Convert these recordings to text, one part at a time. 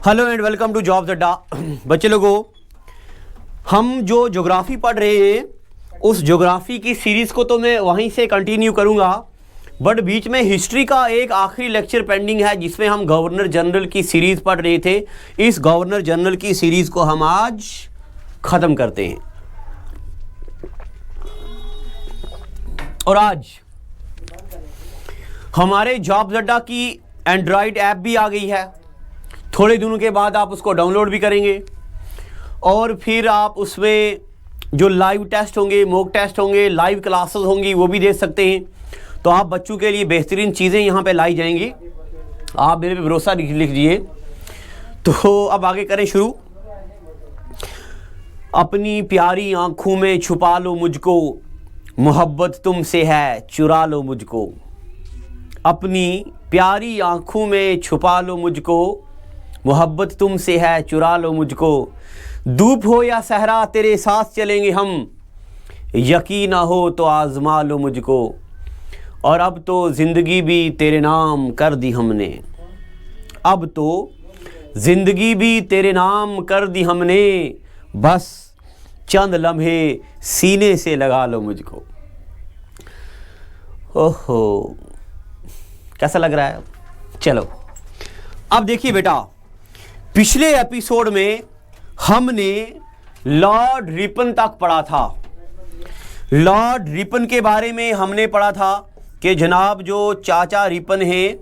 Hello and welcome to Jobs Adda. बच्चे लोगों, हम जो ज्योग्राफी पढ़ रहे हैं उस ज्योग्राफी की सीरीज़ को तो मैं वहीं से कंटिन्यू करूंगा, बट बीच में हिस्ट्री का एक आखिरी लेक्चर पेंडिंग है जिसमें हम गवर्नर जनरल की सीरीज़ पढ़ रहे थे। इस गवर्नर जनरल की सीरीज़ को हम आज ख़त्म करते हैं। और आज हमारे जॉब्स अड्डा की एंड्रॉयड ऐप भी आ गई है। थोड़े दिनों के बाद आप उसको डाउनलोड भी करेंगे और फिर आप उसमें जो लाइव टेस्ट होंगे, मॉक टेस्ट होंगे, लाइव क्लासेस होंगी, वो भी दे सकते हैं। तो आप बच्चों के लिए बेहतरीन चीज़ें यहाँ पे लाई जाएंगी, आप मेरे पे भरोसा लिख लीजिए। तो अब आगे करें शुरू। अपनी प्यारी आँखों में छुपा लो मुझको, मोहब्बत तुमसे है चुरा लो मुझको। अपनी प्यारी आँखों में छुपा लो मुझको, मोहब्बत तुमसे है चुरा लो मुझको। धूप हो या सहरा तेरे साथ चलेंगे हम, यकीन ना हो तो आजमा लो मुझको। और अब तो ज़िंदगी भी तेरे नाम कर दी हमने, अब तो ज़िंदगी भी तेरे नाम कर दी हमने। बस चंद लम्हे सीने से लगा लो मुझको। ओहो, कैसा लग रहा है? चलो अब देखिए बेटा, पिछले एपिसोड में हमने लॉर्ड रिपन तक पढ़ा था। लॉर्ड रिपन के बारे में हमने पढ़ा था कि जनाब जो चाचा रिपन हैं,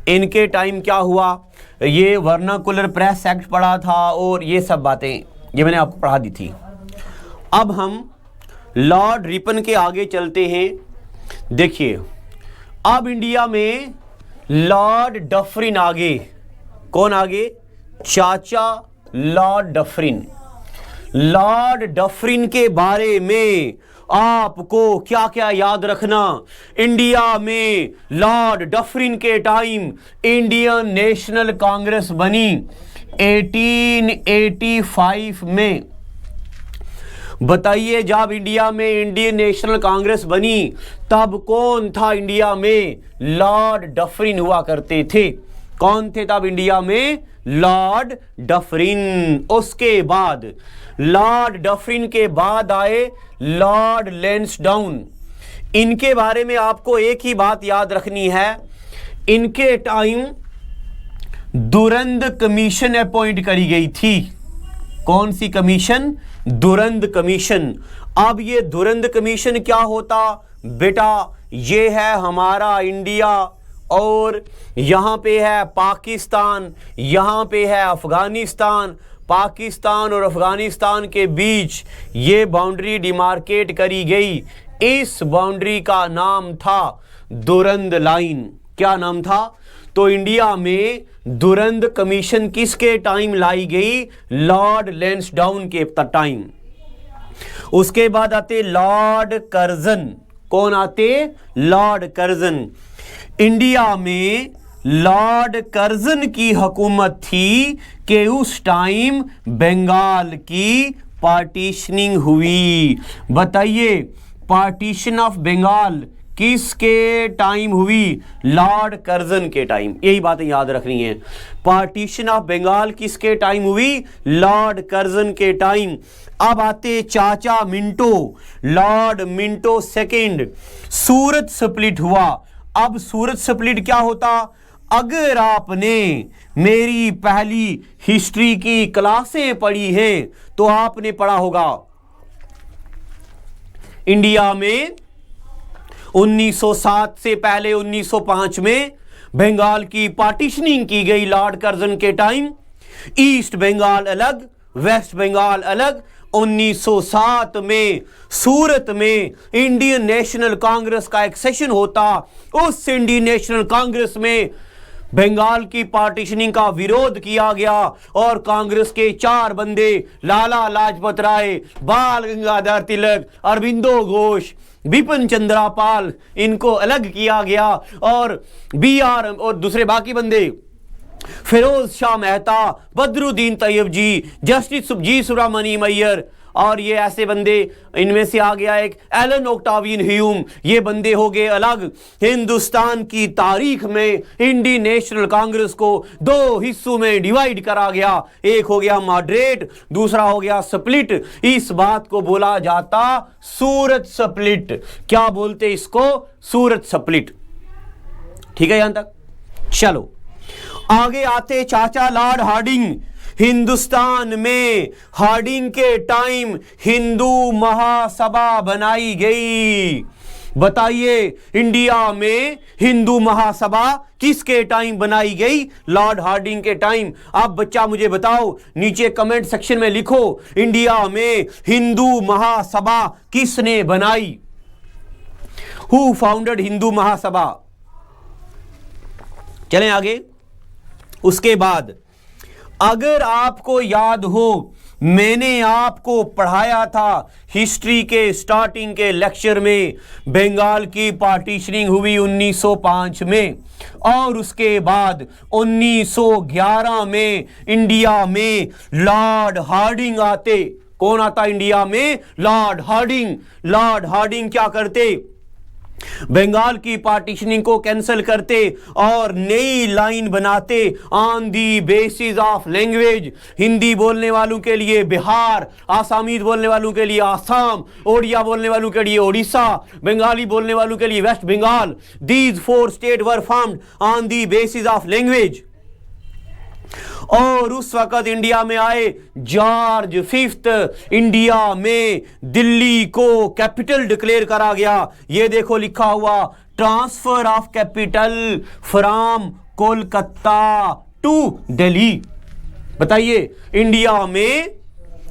इनके टाइम क्या हुआ, ये वर्नाकुलर प्रेस एक्ट पढ़ा था और ये सब बातें ये मैंने आपको पढ़ा दी थी। अब हम लॉर्ड रिपन के आगे चलते हैं। देखिए, अब इंडिया में लॉर्ड डफरिन आगे। कौन आगे? चाचा लॉर्ड डफरिन। लॉर्ड डफरिन के बारे में आपको क्या क्या याद रखना? इंडिया में लॉर्ड डफरिन के टाइम इंडियन नेशनल कांग्रेस बनी 1885 में। बताइए, जब इंडिया में इंडियन नेशनल कांग्रेस बनी तब कौन था इंडिया में? लॉर्ड डफरिन हुआ करते थे। कौन थे तब इंडिया में? Lord Dufferin. उसके बाद लॉर्ड डफरिन के बाद आए लॉर्ड लैंसडाउन। इनके बारे में आपको एक ही बात याद रखनी है, इनके टाइम दुरंद कमीशन अपॉइंट करी गई थी। कौन सी कमीशन? Durand commission. अब ये दुरंद कमीशन क्या होता बेटा? ये है हमारा इंडिया और यहाँ पे है पाकिस्तान, यहाँ पे है अफगानिस्तान। पाकिस्तान और अफगानिस्तान के बीच ये बाउंड्री डिमार्केट करी गई। इस बाउंड्री का नाम था दुरंद लाइन। क्या नाम था? तो इंडिया में दुरंद कमीशन किसके टाइम लाई गई? लॉर्ड लैंसडाउन के टाइम। उसके बाद आते लॉर्ड कर्जन। कौन आते? Lord Curzon. इंडिया में लॉर्ड कर्जन की हुकूमत थी कि उस टाइम बंगाल की पार्टीशनिंग हुई। बताइए, पार्टीशन ऑफ बंगाल किसके टाइम हुई? लॉर्ड कर्जन के टाइम। यही बातें याद रखनी है। पार्टीशन ऑफ बंगाल किसके टाइम हुई? लॉर्ड कर्जन के टाइम। अब आते चाचा मिंटो, लॉर्ड मिंटो सेकंड। सूरत स्प्लिट हुआ। अब सूरत स्प्लिट क्या होता? अगर आपने मेरी पहली हिस्ट्री की क्लासें पढ़ी हैं तो आपने पढ़ा होगा इंडिया में 1907 से पहले 1905 में बंगाल की पार्टीशनिंग की गई लॉर्ड कर्जन के टाइम। ईस्ट बंगाल अलग, वेस्ट बंगाल अलग। 1907 में सूरत में इंडियन नेशनल कांग्रेस का एक सेशन होता। उस इंडियन नेशनल कांग्रेस में बंगाल की पार्टीशनिंग का विरोध किया गया और कांग्रेस के 4 बंदे, लाला लाजपत राय, बाल गंगाधर तिलक, अरविंदो घोष, बिपिन चंद्रा पाल, इनको अलग किया गया। और BR और दूसरे बाकी बंदे, फिरोज शाह मेहता, बदरुद्दीन तैयब जी, जस्टिस जी सुब्रमण्यम अय्यर और ये ऐसे बंदे, इनमें से आ गया एक एलन ऑक्टावियन ह्यूम, ये बंदे हो गए अलग। हिंदुस्तान की तारीख में इंडियन नेशनल कांग्रेस को दो हिस्सों में डिवाइड करा गया, एक हो गया मॉडरेट, दूसरा हो गया स्प्लिट। इस बात को बोला जाता सूरत स्प्लिट। क्या बोलते इसको? सूरत स्प्लिट। ठीक है यहां तक? चलो आगे आते चाचा लॉर्ड हार्डिंग। हिंदुस्तान में हार्डिंग के टाइम हिंदू महासभा बनाई गई। बताइए इंडिया में हिंदू महासभा किसके टाइम बनाई गई? लॉर्ड हार्डिंग के टाइम। अब बच्चा मुझे बताओ, नीचे कमेंट सेक्शन में लिखो, इंडिया में हिंदू महासभा किसने बनाई? Who founded Hindu Mahasabha? चलें आगे। उसके बाद अगर आपको याद हो, मैंने आपको पढ़ाया था हिस्ट्री के स्टार्टिंग के लेक्चर में, बंगाल की पार्टीशनिंग हुई 1905 में, और उसके बाद 1911 में इंडिया में लॉर्ड हार्डिंग आते। कौन आता इंडिया में? Lord Hardinge. लॉर्ड हार्डिंग क्या करते? बंगाल की पार्टीशनिंग को कैंसिल करते और नई लाइन बनाते on the basis of language. Hindi बोलने वालों के लिए बिहार, आसामीज बोलने वालों के लिए आसाम, ओडिया बोलने वालों के लिए ओडिशा, बंगाली बोलने वालों के लिए West Bengal. These 4 state were formed on the basis of language. और उस वक्त इंडिया में आए जॉर्ज फिफ्थ। इंडिया में दिल्ली को कैपिटल डिक्लेयर करा गया। ये देखो लिखा हुआ, transfer of capital from Kolkata to Delhi. बताइए इंडिया में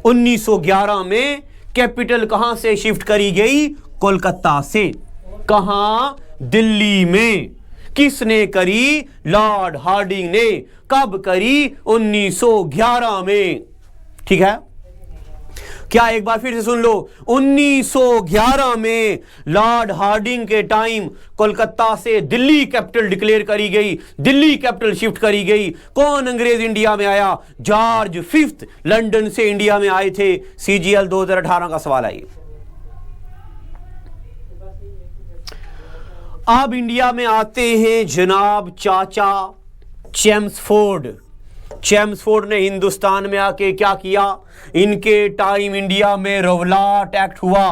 1911 में कैपिटल कहां से शिफ्ट करी गई? कोलकाता से। कहां? दिल्ली में। किसने करी? लॉर्ड हार्डिंग ने। कब करी? 1911 में। ठीक है, क्या एक बार फिर से सुन लो, 1911 में लॉर्ड हार्डिंग के टाइम कोलकाता से दिल्ली कैपिटल डिक्लेयर करी गई, दिल्ली कैपिटल शिफ्ट करी गई। कौन अंग्रेज इंडिया में आया? जॉर्ज फिफ्थ लंदन से इंडिया में आए थे। CGL 2018 का सवाल आई। अब इंडिया में आते हैं जनाब चाचा चेम्सफोर्ड। चेम्सफोर्ड ने हिंदुस्तान में आके क्या किया? इनके टाइम इंडिया में रवलाट एक्ट हुआ।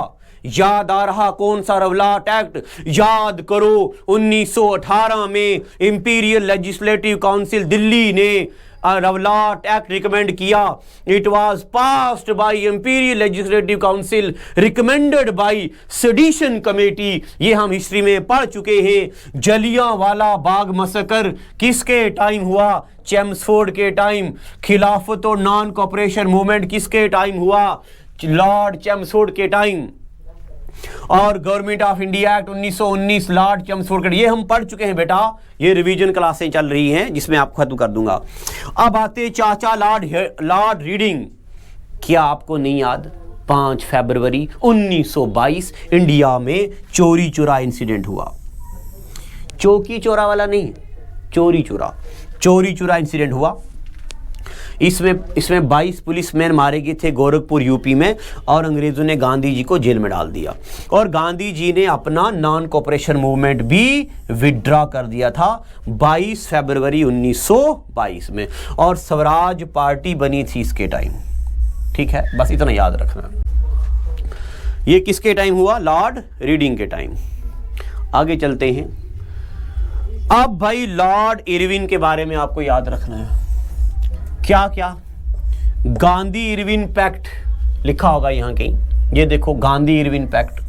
याद आ रहा कौन सा रवलाट एक्ट? याद करो, 1918 में इंपीरियल लेजिस्लेटिव काउंसिल दिल्ली ने रवलाट एक्ट रिकमेंड किया। It was passed by imperial legislative council, recommended by sedition committee. ये हम हिस्ट्री में पढ़ चुके हैं। जलियांवाला बाग मसकर किसके टाइम हुआ? चेम्सफोर्ड के टाइम। खिलाफत और नॉन कोऑपरेशन मूवमेंट किसके टाइम हुआ? लॉर्ड चेम्सफोर्ड के टाइम। और government of India act 1919 Lord Chelmsford के। ये हम पढ़ चुके हैं बेटा, ये रिवीजन क्लासें चल रही हैं जिसमें आपको खत्म कर दूंगा। अब आते चाचा लॉर्ड रीडिंग। क्या आपको नहीं याद? 5 फरवरी 1922 इंडिया में चोरी चोरा इंसिडेंट हुआ। चौकी चोरा वाला नहीं, चोरी चोरा इंसिडेंट हुआ। इसमें 22 पुलिसमैन मारे गए थे गोरखपुर यूपी में, और अंग्रेजों ने गांधी जी को जेल में डाल दिया। और गांधी जी ने अपना नॉन कोऑपरेशन मूवमेंट भी विड्रॉ कर दिया था 22 फरवरी 1922 में, और स्वराज पार्टी बनी थी इसके टाइम। ठीक है, बस इतना याद रखना। ये किसके टाइम हुआ? लॉर्ड रीडिंग के टाइम। आगे चलते हैं। अब भाई लॉर्ड इरविन के बारे में आपको याद रखना है। क्या क्या? गांधी इरविन पैक्ट लिखा होगा यहां कहीं। ये देखो गांधी इरविन पैक्ट।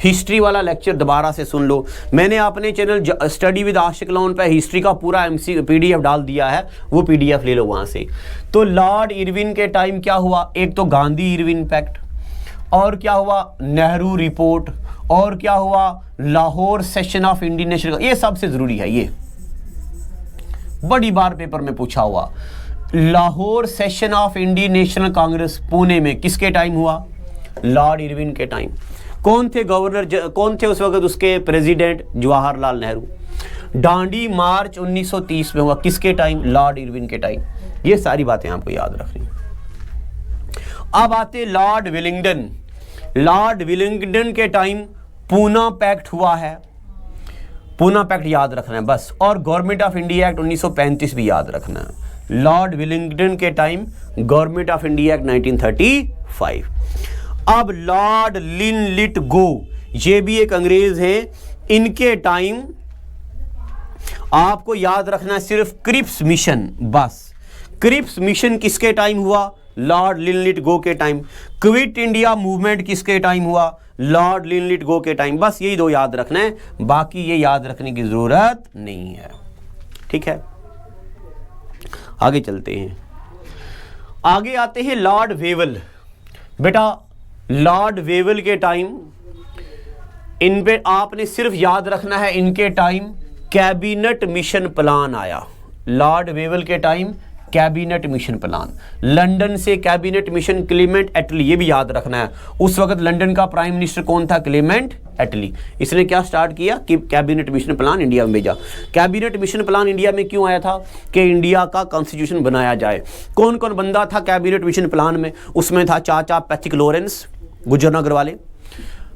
हिस्ट्री वाला लेक्चर दोबारा से सुन लो। मैंने अपने channel study with Ashiq Lone पे हिस्ट्री का पूरा PDF डाल दिया है, वो PDF ले लो वहां से। तो लॉर्ड इरविन के टाइम क्या हुआ? एक तो गांधी इरविन पैक्ट, और क्या हुआ? नेहरू रिपोर्ट, और क्या हुआ? Lahore session of Indian national. ये सबसे जरूरी है, ये बड़ी बार पेपर में पूछा हुआ। Lahore session of Indian national Congress Pune में किसके टाइम हुआ? लॉर्ड इरविन के टाइम। कौन थे गवर्नर, कौन थे उस वक्त उसके प्रेसिडेंट? जवाहरलाल नेहरू। डांडी मार्च 1930 में हुआ, किसके टाइम? लॉर्ड इरविन के टाइम। ये सारी बातें आपको याद रखनी। अब आते लॉर्ड विलिंगडन। लॉर्ड विलिंगडन के टाइम पूना पैक्ट हुआ है, पूना पैक्ट याद रखना है बस, और गवर्नमेंट ऑफ इंडिया एक्ट 1935 भी याद रखना है। लॉर्ड विलिंगडन के time government of India act 1935। अब लॉर्ड लिनलिथगो, ये भी एक अंग्रेज हैं, इनके टाइम आपको याद रखना है सिर्फ क्रिप्स मिशन, बस क्रिप्स मिशन किसके टाइम हुआ? लॉर्ड लिनलिथगो के टाइम। क्विट इंडिया मूवमेंट किसके टाइम हुआ? लॉर्ड लिनलिथगो के टाइम। बस यही दो याद रखना है, बाकी ये याद रखने की जरूरत नहीं है। ठीक है, आगे चलते हैं। आगे आते हैं लॉर्ड वेवल। बेटा लॉर्ड वेवल के टाइम, इन पे आपने सिर्फ याद रखना है, इनके टाइम कैबिनेट मिशन प्लान आया। लॉर्ड वेवल के time cabinet mission plan, London से कैबिनेट मिशन क्लेमेंट एटली, ये भी याद रखना है। उस वक्त लंदन का प्राइम मिनिस्टर कौन था? क्लेमेंट एटली। इसने क्या स्टार्ट किया कि कैबिनेट मिशन प्लान इंडिया में भेजा। कैबिनेट मिशन प्लान इंडिया में क्यों आया था? कि इंडिया का कॉन्स्टिट्यूशन बनाया जाए। कौन कौन बंदा था कैबिनेट मिशन प्लान में? उसमें था चाचा पैथिक लॉरेंस, गुजरनगर वाले,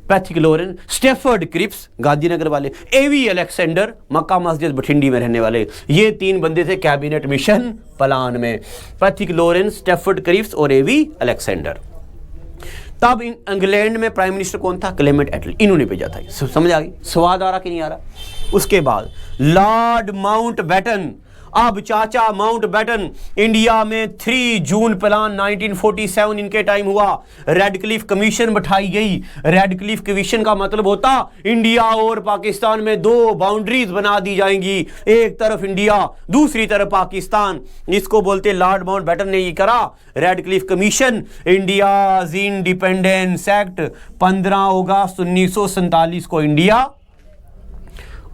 पैथिक लॉरेंस, स्टेफर्ड क्रिप्स, गांधीनगर वाले, एवी अलेक्जेंडर, मक्का मस्जिद बठिंडी में रहने वाले। ये तीन बंदे थे कैबिनेट मिशन प्लान में, पैथिक लॉरेंस, स्टेफर्ड क्रिप्स और एवी अलेक्जेंडर। तब इंग्लैंड में प्राइम मिनिस्टर कौन था? क्लेमेंट एटली, इन्होंने भेजा था। समझ आ गई? स्वाद आ रहा कि नहीं आ रहा? उसके बाद लॉर्ड माउंटबेटन। अब चाचा माउंटबेटन इंडिया में 3 जून प्लान 1947 इनके टाइम हुआ। रेडक्लिफ कमीशन बैठाई गई। रेडक्लिफ कमीशन का मतलब होता इंडिया और पाकिस्तान में 2 बाउंड्रीज बना दी जाएंगी, एक तरफ इंडिया दूसरी तरफ पाकिस्तान। इसको बोलते लॉर्ड माउंटबेटन ने ये करा, Radcliffe commission. India's independence act 15 अगस्त 1947 को इंडिया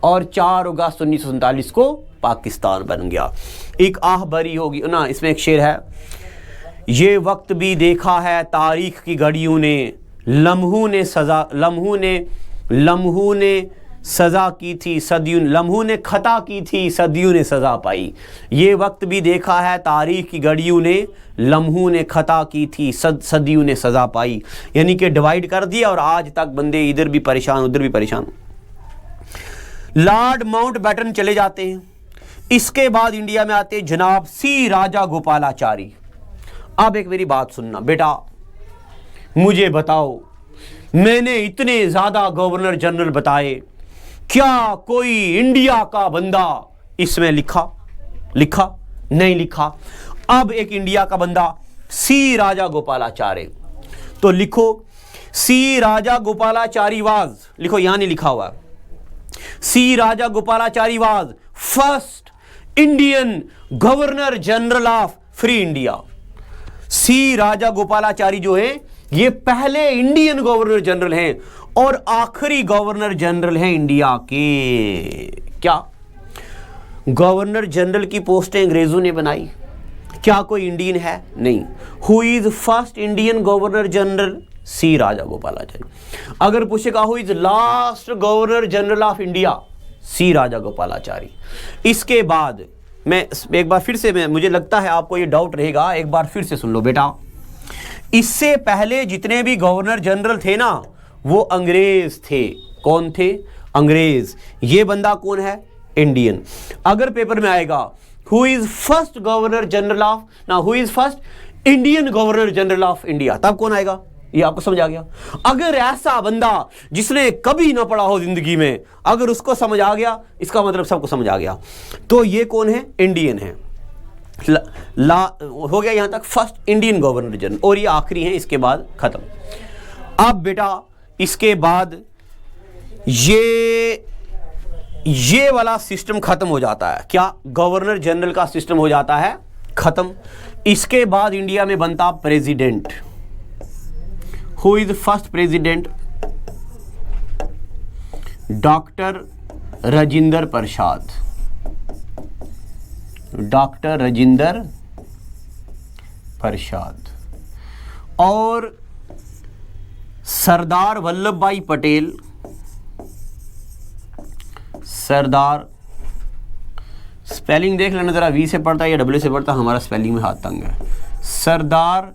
और 4 अगस्त 1947 को पाकिस्तान बन गया। एक आह भरी होगी ना, इसमें एक शेर है, ये वक्त भी देखा है तारीख की घड़ियों ने, लम्हों ने सजा की थी सदियों, लम्हों ने खता की थी सदियों ने सजा पाई। ये वक्त भी देखा है तारीख की घड़ियों ने, लम्हों ने खता की थी सदियों ने सजा पाई। यानी कि डिवाइड कर दिया और आज तक बंदे इधर भी परेशान उधर भी परेशान। लॉर्ड माउंटबेटन चले जाते हैं। इसके बाद इंडिया में आते हैं जनाब सी राजा गोपालाचारी। अब एक मेरी बात सुनना बेटा, मुझे बताओ, मैंने इतने ज्यादा गवर्नर जनरल बताए, क्या कोई इंडिया का बंदा इसमें लिखा नहीं लिखा? अब एक इंडिया का बंदा सी राजा गोपालाचारी, तो लिखो सी राजा गोपालाचारी वाज, लिखो यहां नहीं लिखा हुआ, C Raja Gopalachari was first Indian governor general of free India. C Raja Gopalachari जो है ये पहले इंडियन गवर्नर जनरल हैं और आखिरी गवर्नर जनरल हैं इंडिया के। क्या गवर्नर जनरल की पोस्टें अंग्रेजों ने बनाई? क्या कोई इंडियन है? नहीं। Who is first Indian governor general? C Raja Gopalachari. अगर पूछेगा who is last governor general of India? C Raja Gopalachari. इसके बाद मैं एक बार फिर से, मुझे लगता है आपको ये डाउट रहेगा, एक बार फिर से सुन लो बेटा। इससे पहले जितने भी गवर्नर जनरल थे ना, वो अंग्रेज थे। कौन थे? अंग्रेज। ये बंदा कौन है? इंडियन। अगर पेपर में आएगा who is first governor general of, ना who is first Indian governor general of India, तब कौन आएगा? ये आपको समझ आ गया? अगर ऐसा बंदा जिसने कभी ना पढ़ा हो जिंदगी में, अगर उसको समझ आ गया, इसका मतलब सबको समझ आ गया। तो ये कौन है? इंडियन है। हो गया यहां तक फर्स्ट इंडियन गवर्नर जनरल, और ये आखिरी है, इसके बाद खत्म। अब बेटा इसके बाद ये वाला सिस्टम खत्म हो जाता है। क्या? गवर्नर जनरल का सिस्टम हो जाता है खत्म। इसके बाद इंडिया में बनता president. Who is first president? Doctor Rajendra Prasad. Doctor Rajendra Prasad. और सरदार वल्लभ भाई पटेल। सरदार, स्पेलिंग देख लेना जरा, वी से पढ़ता है या डब्ल्यू से पढ़ता है, हमारा स्पेलिंग में हाथ तंग है। सरदार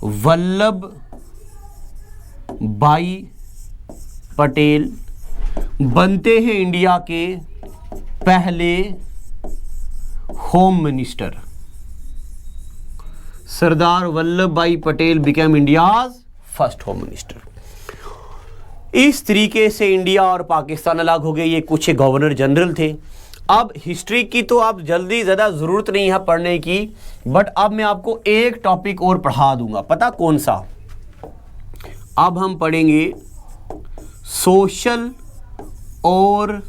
वल्लभ भाई पटेल बनते हैं इंडिया के पहले होम मिनिस्टर। सरदार वल्लभ भाई Patel became India's first home minister. इस तरीके से इंडिया और पाकिस्तान अलग हो गए। ये कुछ गवर्नर जनरल थे। अब हिस्ट्री की तो आप जल्दी ज़्यादा ज़रूरत नहीं है पढ़ने की, बट अब मैं आपको एक टॉपिक और पढ़ा दूंगा। पता कौन सा? अब हम पढ़ेंगे सोशल और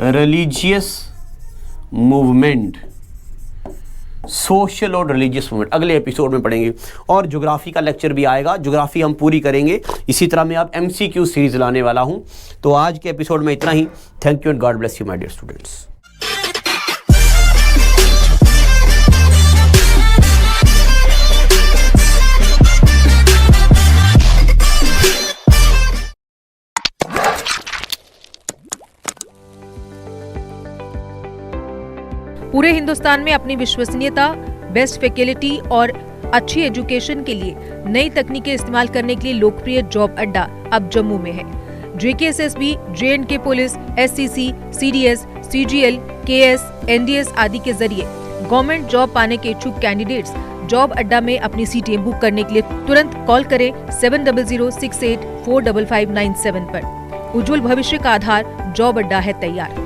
रिलीजियस मूवमेंट। सोशल और रिलीजियस मूवमेंट अगले एपिसोड में पढ़ेंगे। और ज्योग्राफी का लेक्चर भी आएगा, ज्योग्राफी हम पूरी करेंगे। इसी तरह मैं अब MCQ सीरीज लाने वाला हूं। तो आज के एपिसोड में इतना ही। Thank you and god bless you my dear students. पूरे हिंदुस्तान में अपनी विश्वसनीयता, बेस्ट फैकल्टी और अच्छी एजुकेशन के लिए नई तकनीकें इस्तेमाल करने के लिए लोकप्रिय जॉब अड्डा अब जम्मू में है। JKSSB, J&K police, SCC, CDS, CGL, KS, NDS आदि के जरिए गवर्नमेंट जॉब पाने के इच्छुक कैंडिडेट्स जॉब अड्डा में अपनी सीटें बुक करने के लिए तुरंत कॉल करें 7006845597 पर। उज्जवल भविष्य का आधार जॉब अड्डा है तैयार।